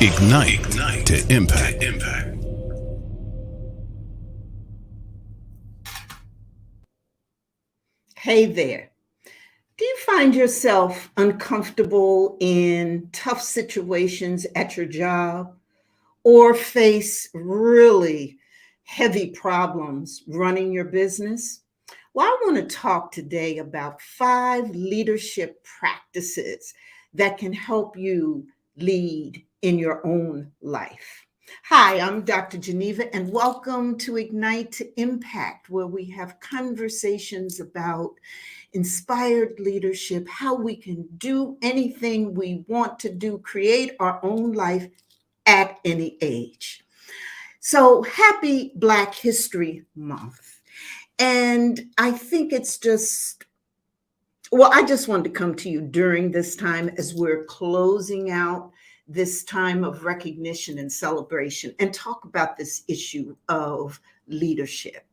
Ignite to Impact. Hey there. Do you find yourself uncomfortable in tough situations at your job or face really heavy problems running your business? Well, I want to talk today about 5 leadership practices that can help you lead in your own life. Hi, I'm Dr. Geneva, and welcome to Ignite to Impact, where we have conversations about inspired leadership, how we can do anything we want to do, create our own life at any age. So, happy Black History Month. And I think it's just, well, I just wanted to come to you during this time as we're closing out this time of recognition and celebration and talk about this issue of leadership.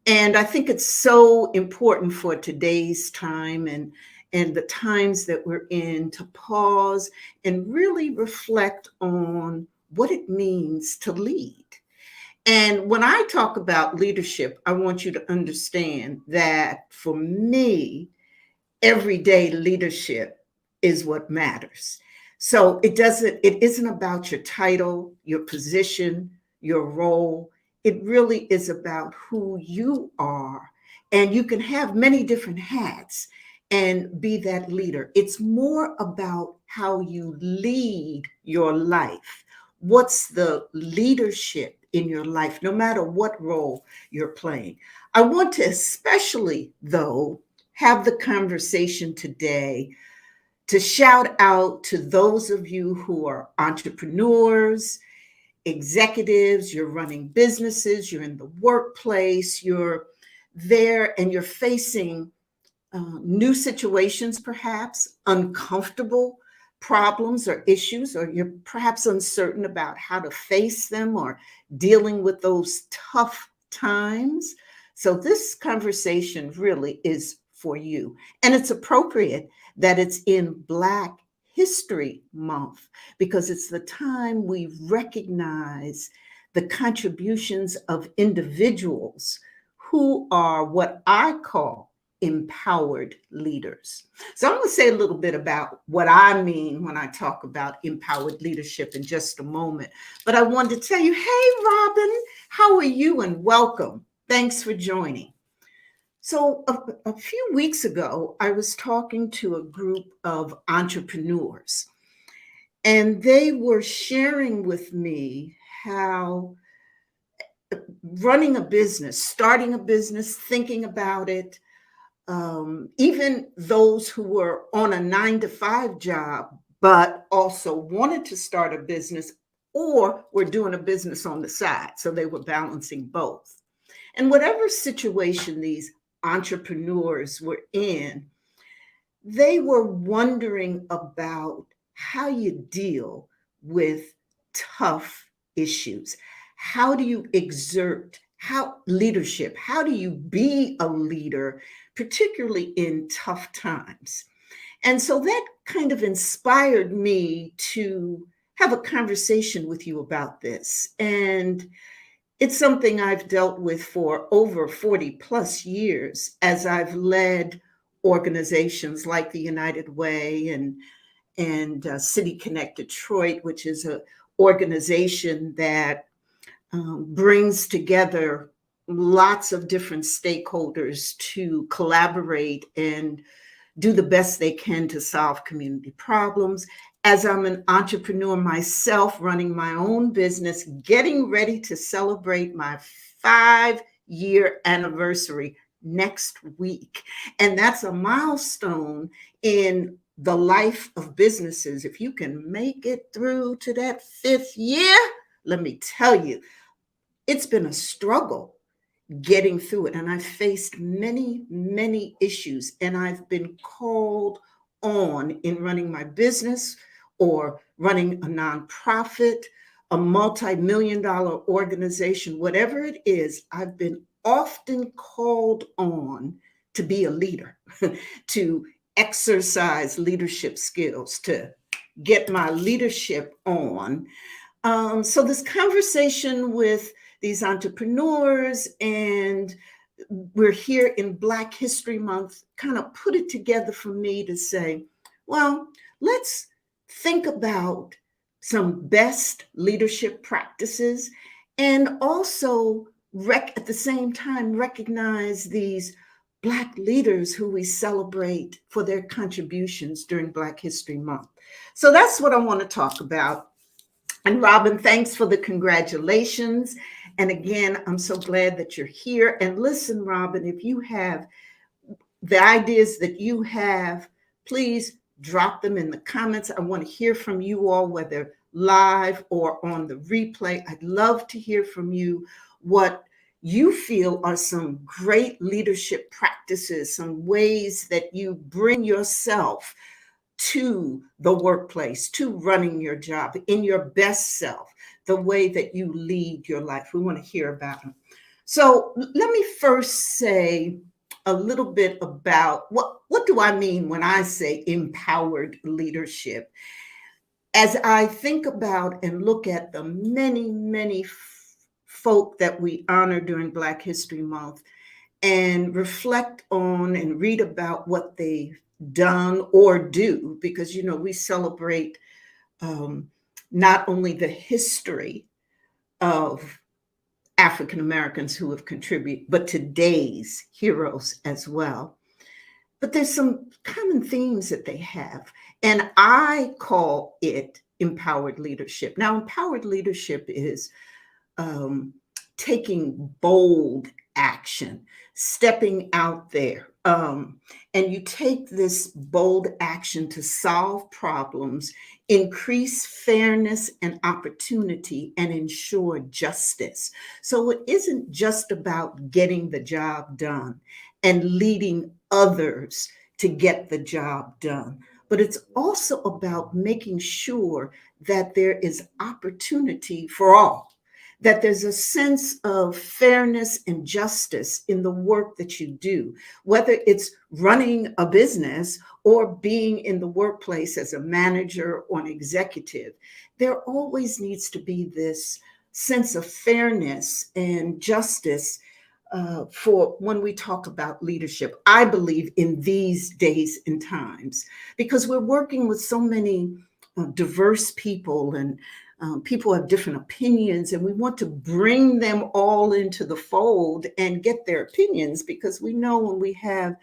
And I think it's so important for today's time and the times that we're in to pause and really reflect on what it means to lead. And when I talk about leadership, I want you to understand that for me, everyday leadership is what matters. So it isn't about your title, your position, your role. It really is about who you are. And you can have many different hats and be that leader. It's more about how you lead your life. What's the leadership in your life, no matter what role you're playing? I want to especially, though, have the conversation today to shout out to those of you who are entrepreneurs, executives, you're running businesses, you're in the workplace, you're there and you're facing new situations, perhaps uncomfortable problems or issues, or you're perhaps uncertain about how to face them or dealing with those tough times. So this conversation really is for you. And it's appropriate that it's in Black History Month because it's the time we recognize the contributions of individuals who are what I call empowered leaders. So I'm going to say a little bit about what I mean when I talk about empowered leadership in just a moment. But I wanted to tell you, hey, Robin, how are you? And welcome. Thanks for joining. So a few weeks ago, I was talking to a group of entrepreneurs, and they were sharing with me how running a business, starting a business, thinking about it, even those who were on a 9-to-5 job, but also wanted to start a business or were doing a business on the side. So they were balancing both. And whatever situation these entrepreneurs were in, they were wondering about how you deal with tough issues. How do you exert leadership? How do you be a leader, particularly in tough times? And so that kind of inspired me to have a conversation with you about this. And it's something I've dealt with for over 40 plus years as I've led organizations like the United Way and City Connect Detroit, which is an organization that brings together lots of different stakeholders to collaborate and do the best they can to solve community problems. As I'm an entrepreneur myself, running my own business, getting ready to celebrate my 5-year anniversary next week. And that's a milestone in the life of businesses. If you can make it through to that 5th year, let me tell you, it's been a struggle getting through it. And I've faced many, many issues, and I've been called on in running my business or running a nonprofit, a multi-million-dollar organization, whatever it is. I've been often called on to be a leader, to exercise leadership skills, to get my leadership on. So this conversation with these entrepreneurs, and we're here in Black History Month, kind of put it together for me to say, well, let's think about some best leadership practices, and also at the same time recognize these Black leaders who we celebrate for their contributions during Black History Month. So that's what I want to talk about. And Robin, thanks for the congratulations. And again, I'm so glad that you're here. And listen, Robin, if you have the ideas that you have, please drop them in the comments. I want to hear from you all, whether live or on the replay. I'd love to hear from you what you feel are some great leadership practices, some ways that you bring yourself to the workplace, to running your job in your best self, the way that you lead your life. We want to hear about them. So let me first say a little bit about what do I mean when I say empowered leadership. As I think about and look at the many folk that we honor during Black History Month, and reflect on and read about what they've done or do, because we celebrate not only the history of African Americans who have contributed, but today's heroes as well. But there's some common themes that they have, and I call it empowered leadership. Now, empowered leadership is taking bold action, stepping out there. And you take this bold action to solve problems, increase fairness and opportunity, and ensure justice. So it isn't just about getting the job done and leading others to get the job done, but it's also about making sure that there is opportunity for all, that there's a sense of fairness and justice in the work that you do, whether it's running a business or being in the workplace as a manager or an executive. There always needs to be this sense of fairness and justice for when we talk about leadership. I believe in these days and times, because we're working with so many diverse people, and people have different opinions, and we want to bring them all into the fold and get their opinions, because we know when we have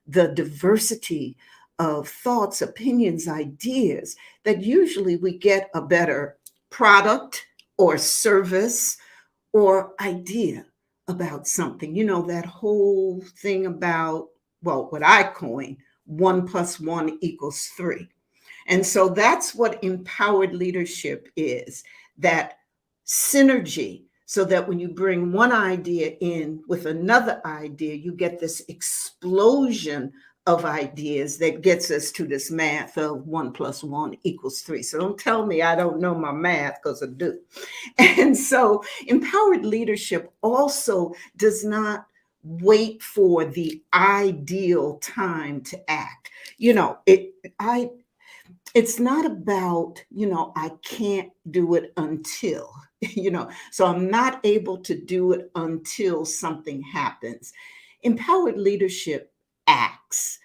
the diversity of thoughts, opinions, ideas, that usually we get a better product or service or idea about something. That whole thing about, well, what I coin 1 + 1 = 3. And so that's what empowered leadership is, that synergy, so that when you bring one idea in with another idea, you get this explosion of ideas that gets us to this math of 1 + 1 = 3. So don't tell me I don't know my math, because I do. And so empowered leadership also does not wait for the ideal time to act. It's not about, I can't do it until, so I'm not able to do it until something happens. Empowered leadership acts.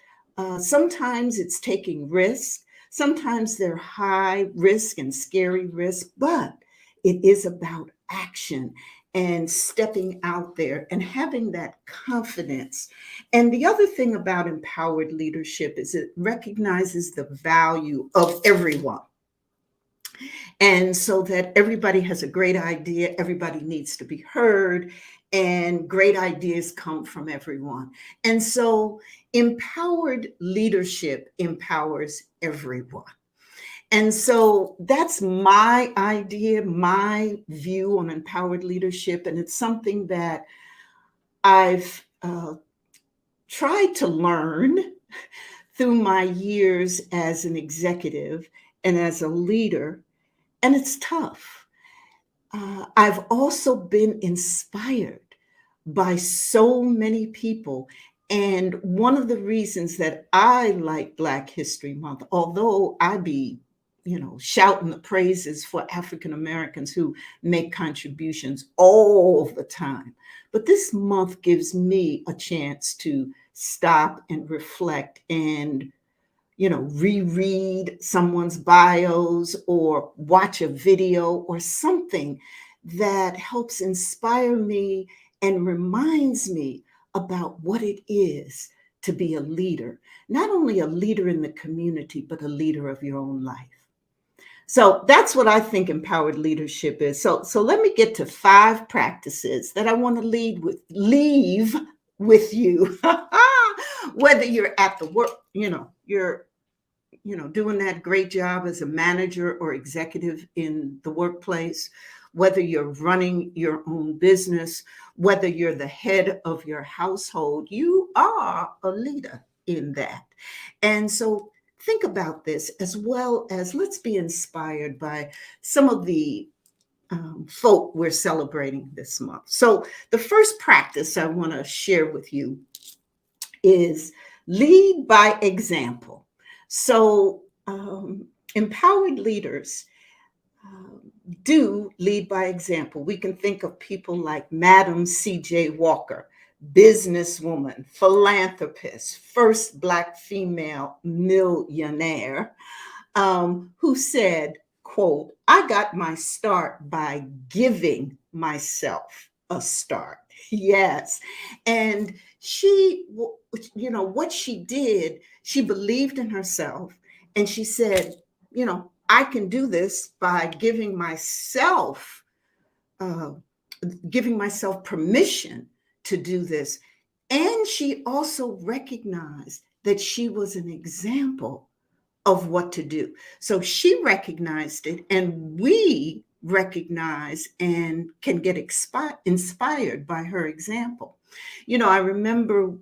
Sometimes it's taking risks. Sometimes they're high risk and scary risk, but it is about action and stepping out there and having that confidence. And the other thing about empowered leadership is it recognizes the value of everyone. And so that everybody has a great idea, everybody needs to be heard, and great ideas come from everyone. And so empowered leadership empowers everyone. And so that's my idea, my view on empowered leadership. And it's something that I've tried to learn through my years as an executive and as a leader. And it's tough. I've also been inspired by so many people. And one of the reasons that I like Black History Month, although I be shouting the praises for African Americans who make contributions all the time. But this month gives me a chance to stop and reflect and reread someone's bios or watch a video or something that helps inspire me and reminds me about what it is to be a leader, not only a leader in the community, but a leader of your own life. So that's what I think empowered leadership is. So let me get to 5 practices that I want to leave with you. Whether you're at the work, you're doing that great job as a manager or executive in the workplace, whether you're running your own business, whether you're the head of your household, you are a leader in that. And so think about this, as well as let's be inspired by some of the folk we're celebrating this month. So the first practice I want to share with you is lead by example. So empowered leaders do lead by example. We can think of people like Madam C.J. Walker, businesswoman, philanthropist, first Black female millionaire, who said, quote, "I got my start by giving myself a start." Yes. And she, what she did, she believed in herself and she said, I can do this by uh, giving myself permission to do this. And she also recognized that she was an example of what to do. So she recognized it, and we recognize and can get inspired by her example. I remember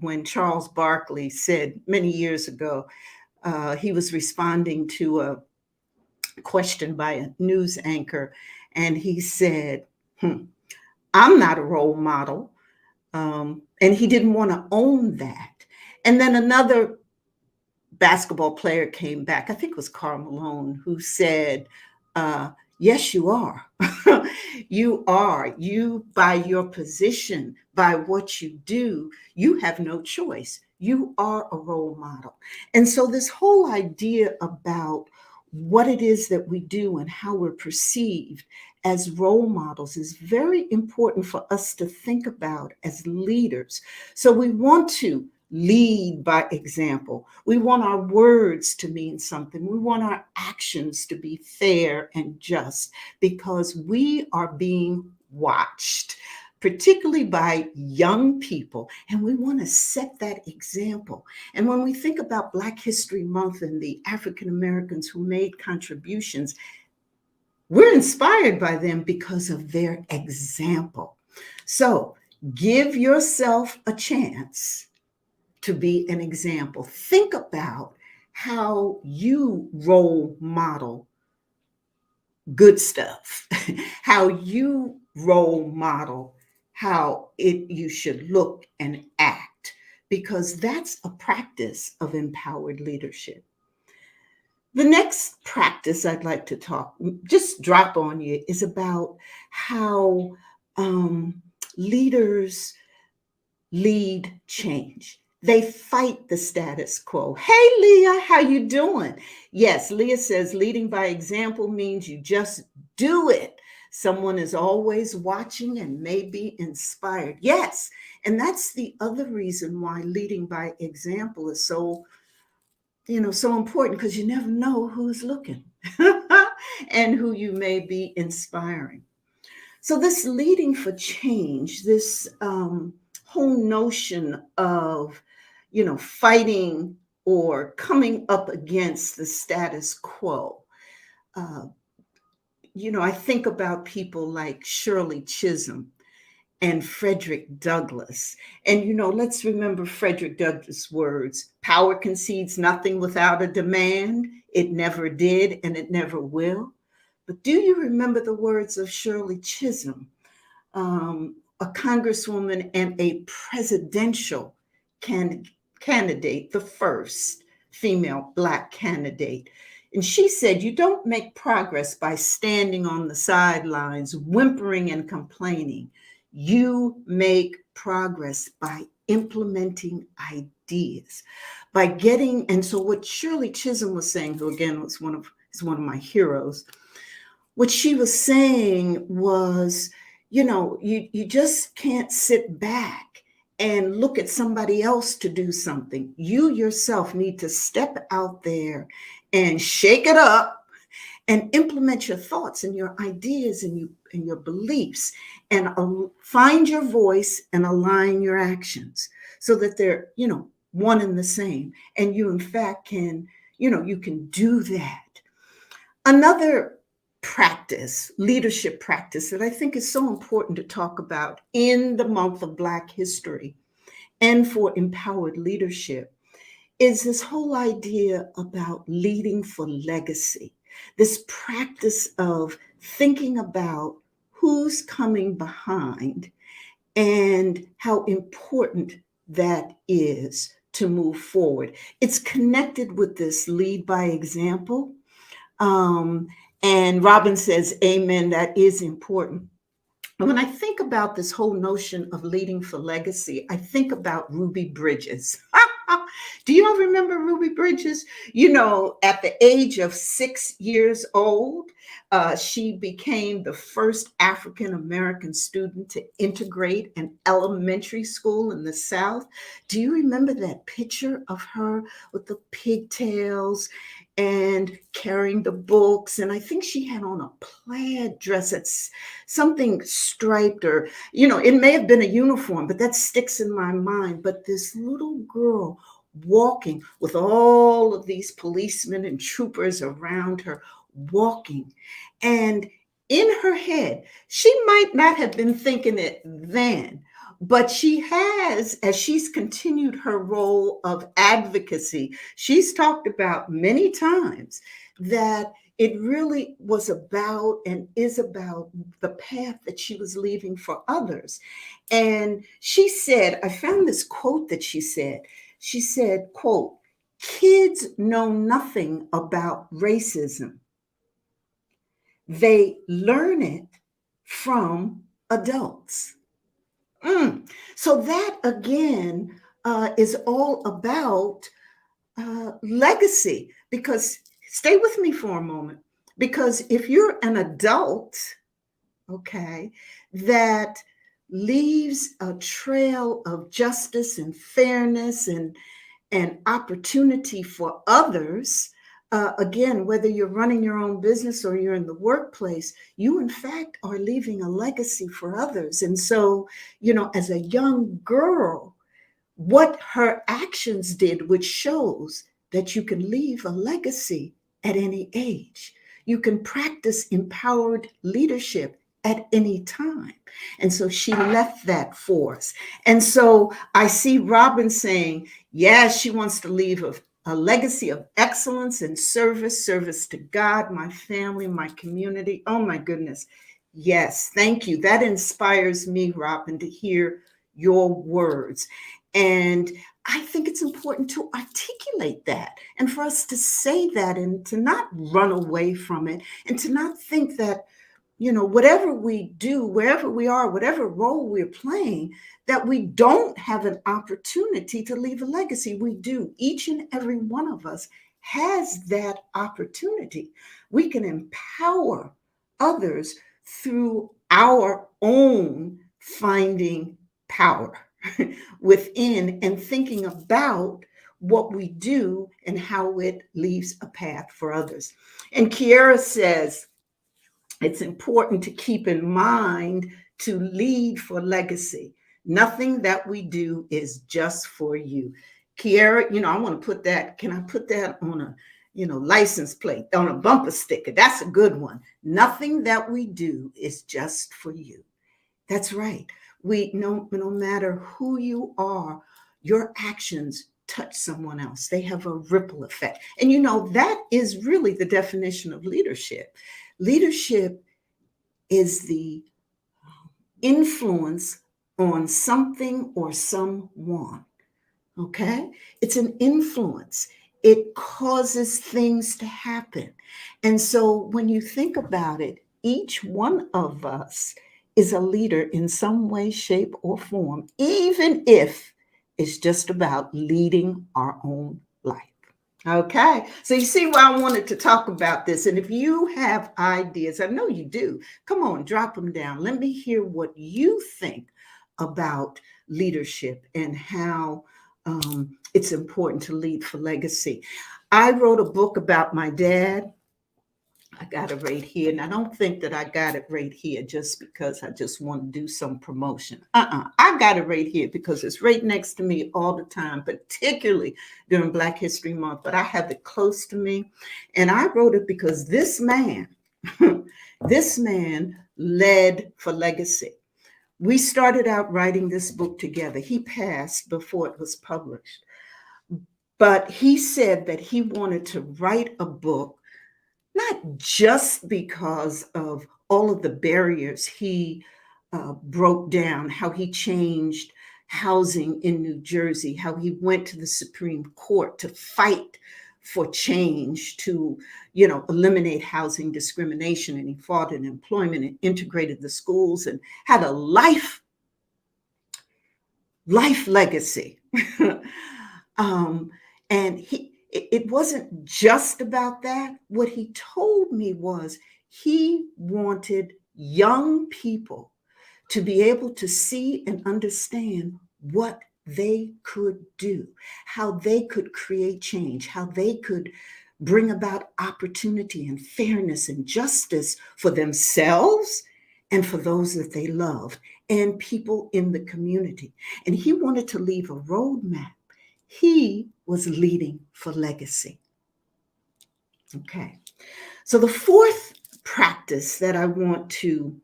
when Charles Barkley said many years ago, he was responding to a question by a news anchor, and he said, I'm not a role model. And he didn't want to own that. And then another basketball player came back, I think it was Karl Malone, who said, yes, you are. You are. You, by your position, by what you do, you have no choice. You are a role model. And so this whole idea about what it is that we do and how we're perceived as role models is very important for us to think about as leaders. So we want to lead by example. We want our words to mean something. We want our actions to be fair and just, because we are being watched, particularly by young people, and we want to set that example. And when we think about Black History Month and the African Americans who made contributions, we're inspired by them because of their example. So give yourself a chance to be an example. Think about how you role model good stuff, how you role model how you should look and act, because that's a practice of empowered leadership. The next practice I'd like to just drop on you, is about how leaders lead change. They fight the status quo. Hey, Leah, how you doing? Yes, Leah says leading by example means you just do it. Someone is always watching and may be inspired. Yes, and that's the other reason why leading by example is so important, because you never know who's looking and who you may be inspiring. So this leading for change, this whole notion of, fighting or coming up against the status quo. I think about people like Shirley Chisholm and Frederick Douglass. And, let's remember Frederick Douglass' words: power concedes nothing without a demand. It never did, and it never will. But do you remember the words of Shirley Chisholm, a congresswoman and a presidential candidate, the first female Black candidate? And she said, you don't make progress by standing on the sidelines, whimpering and complaining. You make progress by implementing ideas, by getting, and so what Shirley Chisholm was saying, who again is one of my heroes, what she was saying was, you just can't sit back and look at somebody else to do something. You yourself need to step out there and shake it up and implement your thoughts and your ideas and your beliefs, and find your voice and align your actions so that they're, one and the same. And you, in fact, can, you can do that. Another practice, leadership practice, that I think is so important to talk about in the month of Black History and for empowered leadership is this whole idea about leading for legacy, this practice of thinking about who's coming behind and how important that is to move forward. It's connected with this lead by example. And Robin says, amen, that is important. And when I think about this whole notion of leading for legacy, I think about Ruby Bridges. Do you all remember Ruby Bridges? At the age of 6 years old, she became the first African-American student to integrate an elementary school in the South. Do you remember that picture of her with the pigtails and carrying the books? And I think she had on a plaid dress that's something striped, or, it may have been a uniform, but that sticks in my mind. But this little girl walking with all of these policemen and troopers around her, walking. And in her head, she might not have been thinking it then, but she has, as she's continued her role of advocacy, she's talked about many times that it really was about and is about the path that she was leaving for others. And she said, I found this quote that she said, quote, kids know nothing about racism. They learn it from adults. So that again is all about legacy, because stay with me for a moment, because if you're an adult, okay, that leaves a trail of justice and fairness and opportunity for others, again, whether you're running your own business or you're in the workplace, you in fact are leaving a legacy for others. And so, as a young girl, what her actions did, which shows that you can leave a legacy at any age. You can practice empowered leadership at any time. And so she left that for us. And so I see Robin saying, yes, she wants to leave a legacy of excellence and service to God, my family, my community. Oh my goodness. Yes, thank you. That inspires me, Robin, to hear your words. And I think it's important to articulate that and for us to say that and to not run away from it and to not think that, whatever we do, wherever we are, whatever role we're playing, that we don't have an opportunity to leave a legacy. We do. Each and every one of us has that opportunity. We can empower others through our own finding power within and thinking about what we do and how it leaves a path for others. And Kiera says, it's important to keep in mind to lead for legacy. Nothing that we do is just for you. Kiera, I want to put that, can I put that on a, license plate, on a bumper sticker? That's a good one. Nothing that we do is just for you. That's right. No matter who you are, your actions touch someone else. They have a ripple effect. And that is really the definition of leadership. Leadership is the influence on something or someone. Okay? It's an influence. it causes things to happen. And so when you think about it, each one of us is a leader in some way, shape, or form, even if it's just about leading our own life. Okay, so you see why I wanted to talk about this. And if you have ideas, I know you do, come on, drop them down. Let me hear what you think about leadership and how it's important to lead for legacy. I wrote a book about my dad. I got it right here. And I don't think that I got it right here just because I just want to do some promotion. I got it right here because it's right next to me all the time, particularly during Black History Month. But I have it close to me. And I wrote it because this man, this man led for legacy. We started out writing this book together. He passed before it was published. But he said that he wanted to write a book not just because of all of the barriers he broke down, how he changed housing in New Jersey, how he went to the Supreme Court to fight for change to, eliminate housing discrimination, and he fought in employment and integrated the schools and had a life legacy. um, and it wasn't just about that. What he told me was he wanted young people to be able to see and understand what they could do, how they could create change, how they could bring about opportunity and fairness and justice for themselves and for those that they loved and people in the community. And he wanted to leave a roadmap. He was leading for legacy. Okay. So the fourth practice that I want to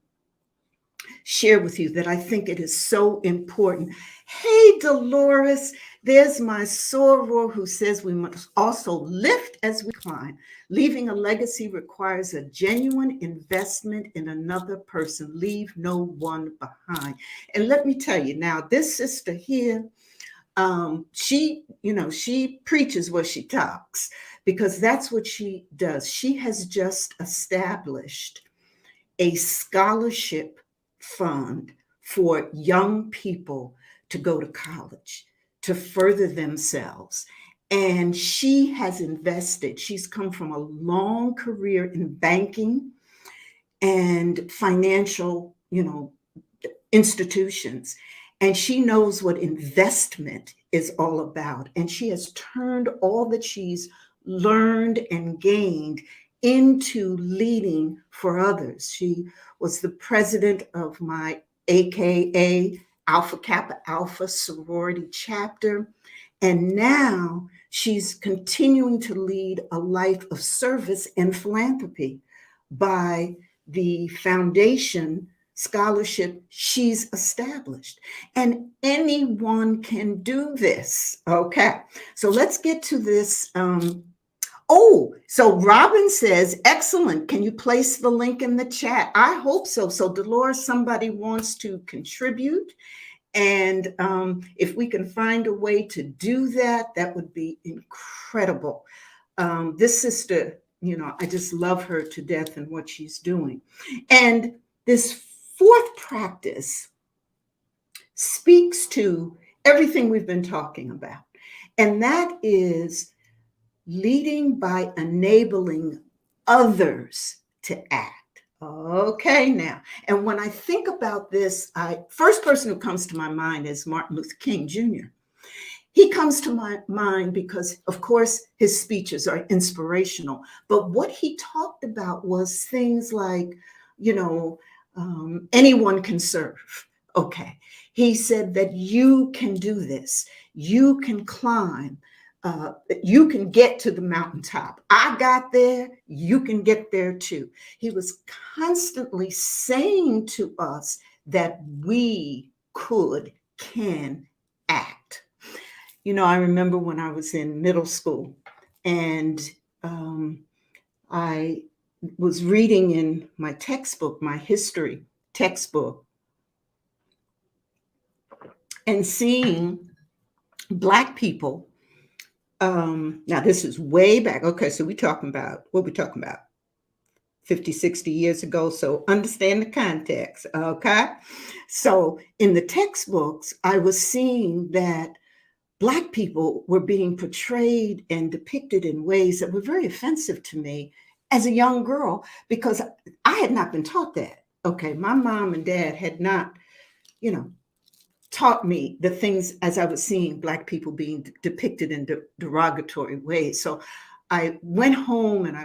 share with you that I think it is so important. Hey, Dolores, there's my soror who says we must also lift as we climb. Leaving a legacy requires a genuine investment in another person. Leave no one behind. And let me tell you now, this sister here, she preaches what she talks because that's what she does. She has just established a scholarship fund for young people to go to college, to further themselves. And she has invested, she's come from a long career in banking and financial, institutions. And she knows what investment is all about. And she has turned all that she's learned and gained into leading for others. She was the president of my AKA Alpha Kappa Alpha sorority chapter. And now she's continuing to lead a life of service and philanthropy by the foundation scholarship she's established. And anyone can do this. Okay, so let's get to this. So Robin says, excellent. Can you place the link in the chat? I hope so. So Dolores, somebody wants to contribute. And if we can find a way to do that, that would be incredible. This sister, I just love her to death and what she's doing. And this fourth practice speaks to everything we've been talking about. And that is leading by enabling others to act. Okay, now. And when I think about this, first person who comes to my mind is Martin Luther King Jr. He comes to my mind because, of course, his speeches are inspirational. But what he talked about was things like, anyone can serve. Okay. He said that you can do this. You can climb. You can get to the mountaintop. I got there. You can get there too. He was constantly saying to us that we can act. I remember when I was in middle school and I was reading in my textbook, my history textbook, and seeing Black people Now this is way back. Okay, so we talking about what we talking about? 50, 60 years ago. So understand the context. Okay. So in the textbooks, I was seeing that Black people were being portrayed and depicted in ways that were very offensive to me as a young girl because I had not been taught that. Okay. My mom and dad had not, you know, taught me the things as I was seeing Black people being depicted in derogatory ways. So I went home and I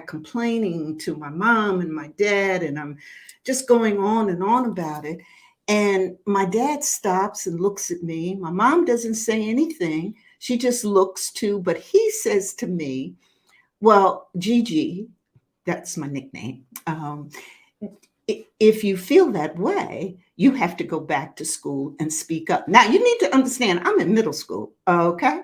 complaining to my mom and my dad, and I'm just going on and on about it. And my dad stops and looks at me. My mom doesn't say anything. She just looks too, but he says to me, well, Gigi, that's my nickname. If you feel that way, you have to go back to school and speak up. Now, you need to understand, I'm in middle school, okay?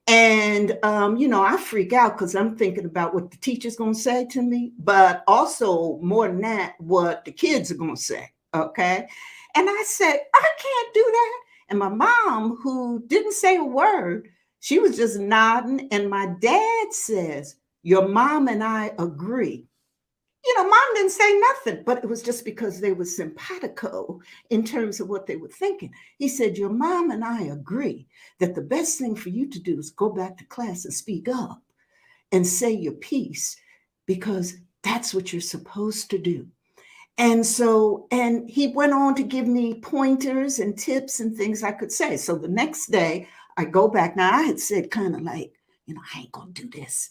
And, I freak out because I'm thinking about what the teacher's going to say to me, but also more than that, what the kids are going to say, okay? And I said, I can't do that. And my mom, who didn't say a word, she was just nodding. And my dad says, your mom and I agree. Mom didn't say nothing, but it was just because they were simpatico in terms of what they were thinking. He said, your mom and I agree that the best thing for you to do is go back to class and speak up and say your piece because that's what you're supposed to do. And he went on to give me pointers and tips and things I could say. So the next day I go back. Now I had said kind of like, I ain't going to do this.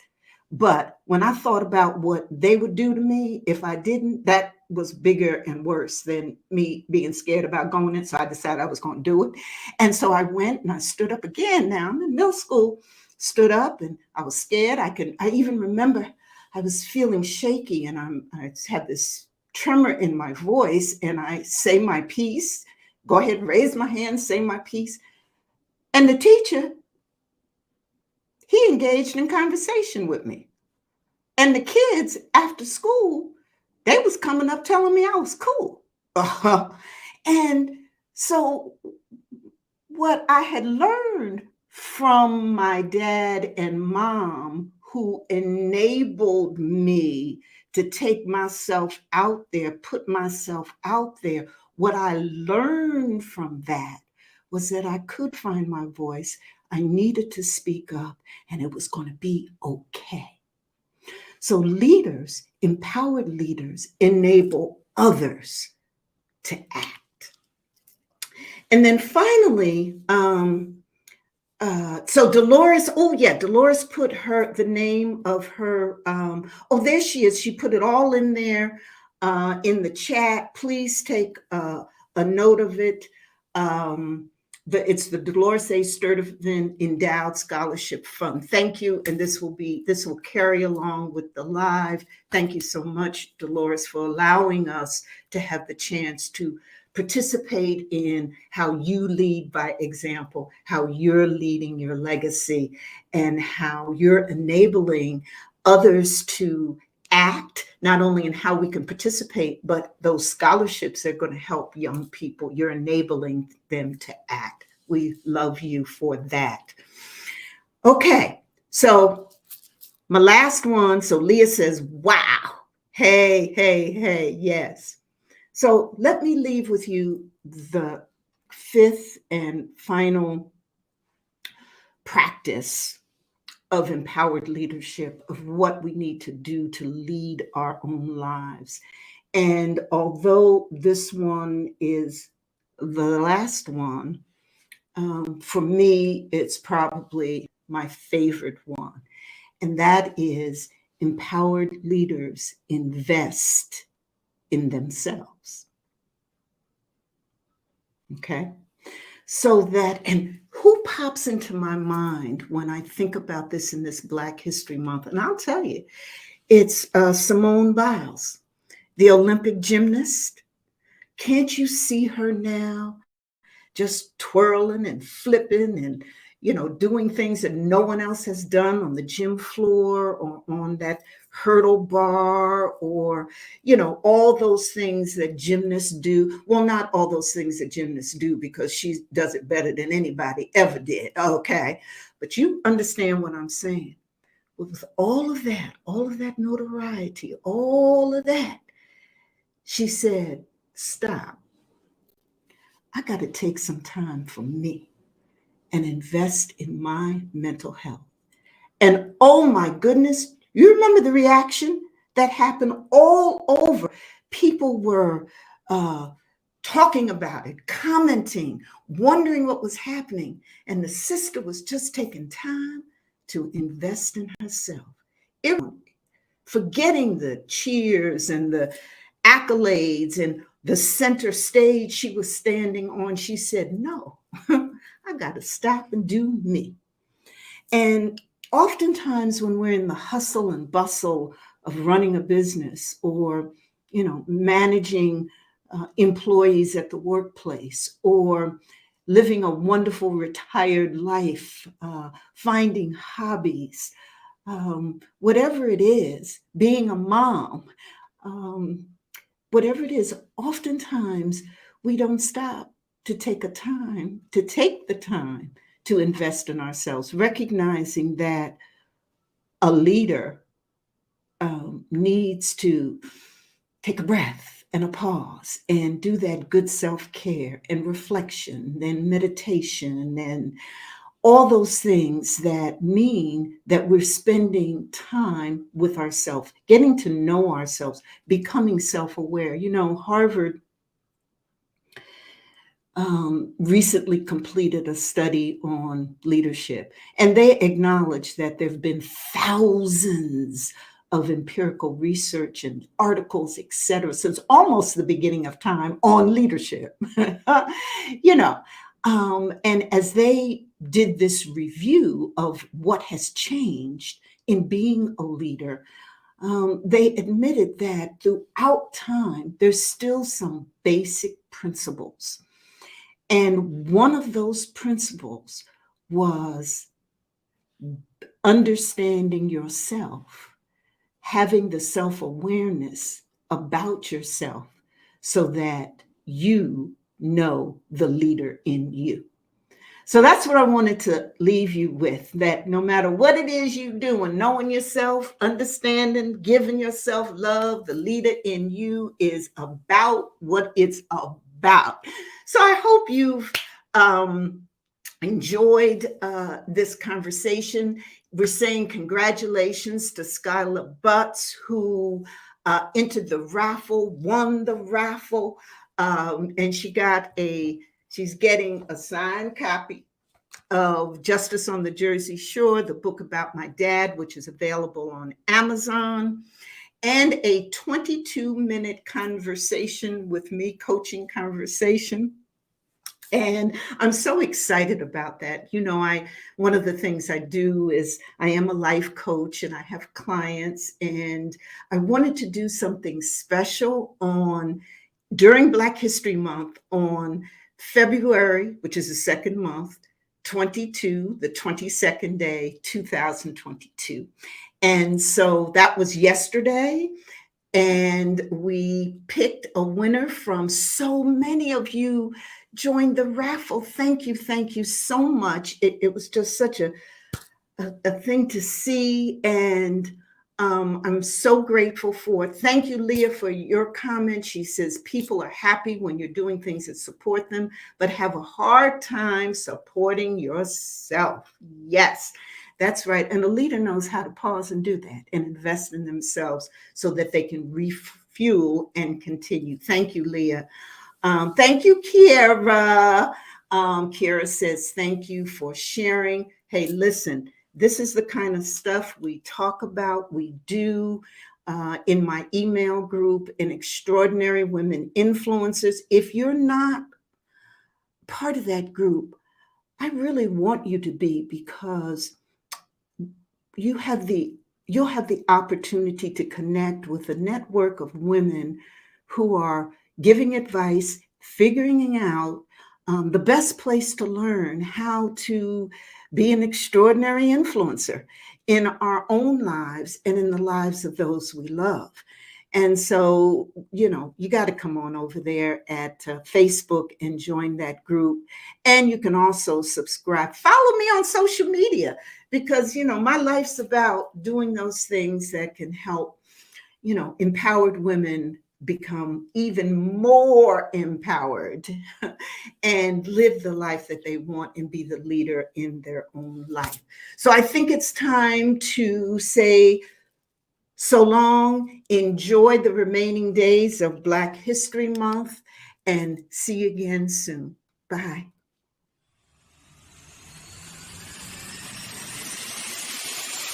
But when I thought about what they would do to me if I didn't, that was bigger and worse than me being scared about going in. So I decided I was going to do it. And so I went and I stood up again. Now I'm in middle school, stood up and I was scared. I even remember I was feeling shaky and I had this tremor in my voice and I say my piece, go ahead, raise my hand, say my piece. And the teacher, he engaged in conversation with me. And the kids after school, they was coming up telling me I was cool. And so what I had learned from my dad and mom, who enabled me to take myself out there, put myself out there, what I learned from that was that I could find my voice. I needed to speak up and it was going to be okay. So leaders, empowered leaders, enable others to act. And then finally, so Dolores, Dolores put the name of her, there she is. She put it all in there in the chat. Please take a note of it. It's the Dolores A. Sturtevant Endowed Scholarship Fund. Thank you. And this will carry along with the live. Thank you so much, Dolores, for allowing us to have the chance to participate in how you lead by example, how you're leading your legacy, and how you're enabling others to act, not only in how we can participate, but those scholarships are going to help young people. You're enabling them to act. We love you for that. Okay, so my last one. So Leah says, wow. Hey, yes. So let me leave with you the fifth and final practice of empowered leadership, of what we need to do to lead our own lives. And although this one is the last one, for me, it's probably my favorite one. And that is empowered leaders invest in themselves. Okay. So that, and who pops into my mind when I think about this in this Black History Month? And I'll tell you, it's Simone Biles, the Olympic gymnast. Can't you see her now just twirling and flipping and, doing things that no one else has done on the gym floor or on that hurdle bar, or, all those things that gymnasts do. Well, not all those things that gymnasts do, because she does it better than anybody ever did. Okay. But you understand what I'm saying. With all of that notoriety, all of that, she said, stop. I got to take some time for me and invest in my mental health. And oh my goodness, you remember the reaction that happened all over? People were talking about it, commenting, wondering what was happening. And the sister was just taking time to invest in herself. Forgetting the cheers and the accolades and the center stage she was standing on, she said, no, I got to stop and do me. And oftentimes when we're in the hustle and bustle of running a business, or, managing employees at the workplace, or living a wonderful retired life, finding hobbies, whatever it is, being a mom, whatever it is, oftentimes we don't stop to take the time to invest in ourselves, recognizing that a leader needs to take a breath and a pause and do that good self-care and reflection and meditation and all those things that mean that we're spending time with ourselves, getting to know ourselves, becoming self-aware. Harvard recently completed a study on leadership, and they acknowledge that there have been thousands of empirical research and articles, et cetera, since almost the beginning of time on leadership. And as they did this review of what has changed in being a leader, they admitted that throughout time, there's still some basic principles. And one of those principles was understanding yourself, having the self-awareness about yourself so that you know the leader in you. So that's what I wanted to leave you with, that no matter what it is you do, and knowing yourself, understanding, giving yourself love, the leader in you is about what it's about. So I hope you've enjoyed this conversation. We're saying congratulations to Skylar Butts, who entered the raffle, won the raffle, and she's getting a signed copy of Justice on the Jersey Shore, the book about my dad, which is available on Amazon, and a 22-minute conversation with me, coaching conversation. And I'm so excited about that. One of the things I do is I am a life coach and I have clients, and I wanted to do something special during Black History Month on February, which is the second month, 22, the 22nd day, 2022. And so that was yesterday. And we picked a winner from so many of you joined the raffle. Thank you so much. It was just such a thing to see, and I'm so grateful for it. Thank you, Leah, for your comment. She says people are happy when you're doing things that support them, but have a hard time supporting yourself. Yes, that's right. And a leader knows how to pause and do that and invest in themselves so that they can refuel and continue. Thank you, Leah. Thank you, Kiera. Kiera says, thank you for sharing. Hey, listen, this is the kind of stuff we talk about, we do in my email group, in Extraordinary Women Influencers. If you're not part of that group, I really want you to be, because you'll have the opportunity to connect with a network of women who are giving advice, figuring out the best place to learn how to be an extraordinary influencer in our own lives and in the lives of those we love. And so, you got to come on over there at Facebook and join that group. And you can also subscribe, follow me on social media, because, my life's about doing those things that can help, empowered women become even more empowered and live the life that they want and be the leader in their own life. So I think it's time to say so long, enjoy the remaining days of Black History Month, and see you again soon. Bye.